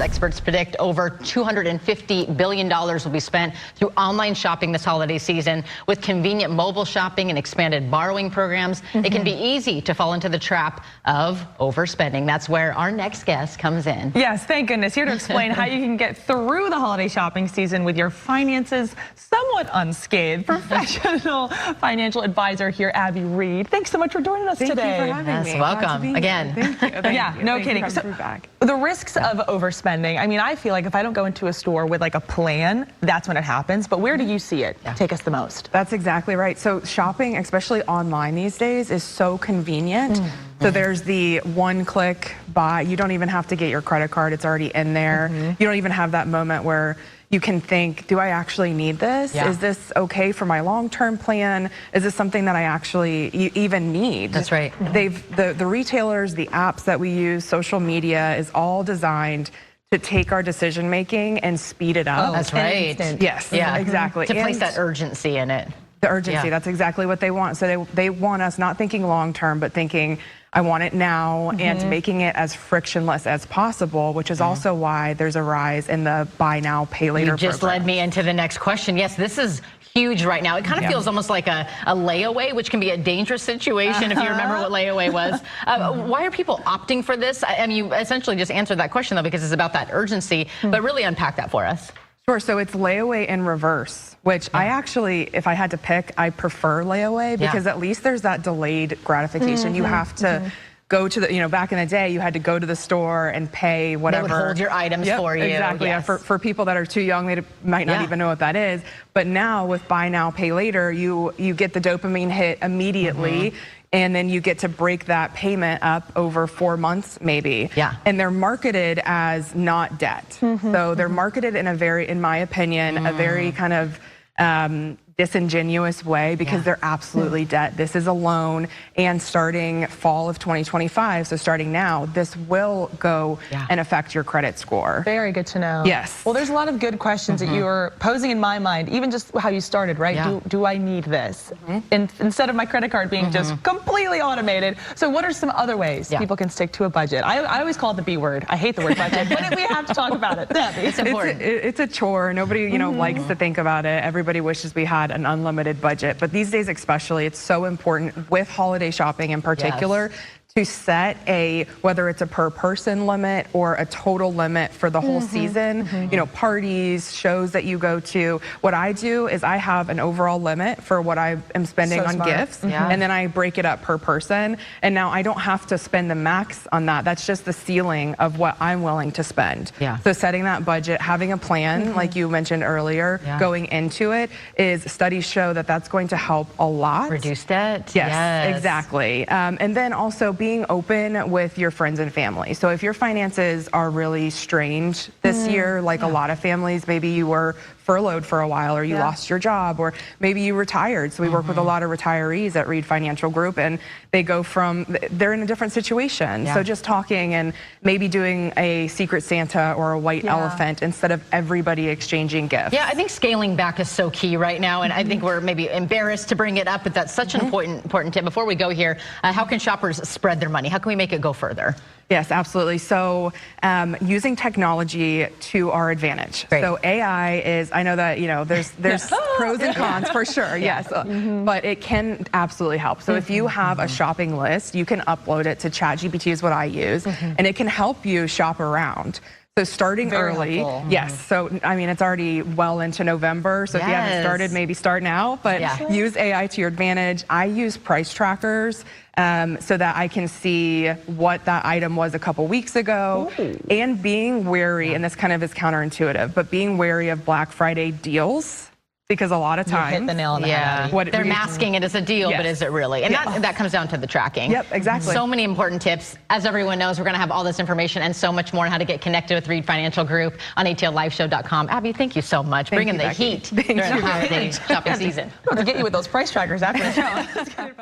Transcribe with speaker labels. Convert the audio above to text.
Speaker 1: Experts predict over $250 billion will be spent through online shopping this holiday season. With convenient mobile shopping and expanded borrowing programs, it can be easy to fall into the trap of overspending. That's where our next guest comes in.
Speaker 2: Yes, thank goodness. Here to explain how you can get through the holiday shopping season with your finances somewhat unscathed. Professional financial advisor here, Abby Reed. Thanks so much for joining us today.
Speaker 3: Thank you for having me.
Speaker 1: Welcome again.
Speaker 3: Thank you.
Speaker 2: Yeah, no kidding. So, the risks of overspending. I mean, I feel like if I don't go into a store with like a plan, that's when it happens. But where do you see it take us the most?
Speaker 3: That's exactly right. So shopping, especially online these days, is so convenient. So there's the one-click buy. You don't even have to get your credit card. It's already in there. You don't even have that moment where you can think, do I actually need this? Is this okay for my long-term plan? Is this something that I actually even need?
Speaker 1: That's right.
Speaker 3: The retailers, the apps that we use, social media is all designed to take our decision making and speed it up.
Speaker 1: Oh, that's right.
Speaker 3: Yes, exactly.
Speaker 1: To place that urgency in it.
Speaker 3: The urgency, that's exactly what they want. So they want us not thinking long term, but thinking, I want it now, and making it as frictionless as possible, which is also why there's a rise in the buy now, pay later
Speaker 1: program. You just led me into the next question. Yes, this is huge right now. It kind of feels almost like a layaway, which can be a dangerous situation if you remember what layaway was. Why are people opting for this? I mean, you essentially just answered that question, though, because it's about that urgency, but really unpack that for us.
Speaker 3: Sure, so it's layaway in reverse, which I actually, if I had to pick, I prefer layaway because at least there's that delayed gratification. You have to go to the, back in the day, you had to go to the store and pay whatever.
Speaker 1: They would hold your items for you.
Speaker 3: Exactly.
Speaker 1: Yes.
Speaker 3: For people that are too young, they might not even know what that is. But now with buy now, pay later, you get the dopamine hit immediately. And then you get to break that payment up over 4 months, maybe. And they're marketed as not debt. So they're marketed in a very, in my opinion, a very kind of disingenuous way because they're absolutely debt. This is a loan, and starting fall of 2025, so starting now, this will go and affect your credit score.
Speaker 2: Very good to know.
Speaker 3: Yes.
Speaker 2: Well, there's a lot of good questions that you are posing in my mind, even just how you started, right? Do I need this? And instead of my credit card being just completely automated. So what are some other ways people can stick to a budget? I always call it the B word. I hate the word budget, but we have to talk about it.
Speaker 1: It's important.
Speaker 3: It's a chore. Nobody, likes to think about it. Everybody wishes we had an unlimited budget, but these days especially, it's so important with holiday shopping in particular to set whether it's a per person limit or a total limit for the whole season, parties, shows that you go to. What I do is I have an overall limit for what I am spending on gifts, and then I break it up per person. And now I don't have to spend the max on that. That's just the ceiling of what I'm willing to spend. So setting that budget, having a plan, like you mentioned earlier, going into it, studies show that that's going to help a lot.
Speaker 1: Reduce debt.
Speaker 3: Yes, exactly. And then also being open with your friends and family. So if your finances are really strained this year, like a lot of families, maybe you were furloughed for a while, or you lost your job, or maybe you retired. So we work with a lot of retirees at Reed Financial Group, and they're in a different situation. So just talking and maybe doing a Secret Santa or a white elephant instead of everybody exchanging gifts.
Speaker 1: Yeah, I think scaling back is so key right now, and I think we're maybe embarrassed to bring it up, but that's such an important tip. Before we go here, how can shoppers spread their money? How can we make it go further?
Speaker 3: Yes, absolutely. So using technology to our advantage. So AI is, I know that, there's pros and cons for sure, but it can absolutely help. So if you have a shopping list, you can upload it to ChatGPT is what I use, and it can help you shop around. So starting early, so I mean, it's already well into November, so if you haven't started, maybe start now, but use AI to your advantage. I use price trackers so that I can see what that item was a couple weeks ago, and being wary, and this kind of is counterintuitive, but being wary of Black Friday deals. Because a lot of times,
Speaker 2: you hit the nail on the head.
Speaker 1: They're masking it as a deal, but is it really? And that comes down to the tracking.
Speaker 3: Yep, exactly.
Speaker 1: So many important tips. As everyone knows, we're going to have all this information and so much more on how to get connected with Reed Financial Group on ATLLiveshow.com. Abby, thank you so much. Bringing the heat during the holiday shopping season.
Speaker 2: We'll have to get you with those price trackers after the show.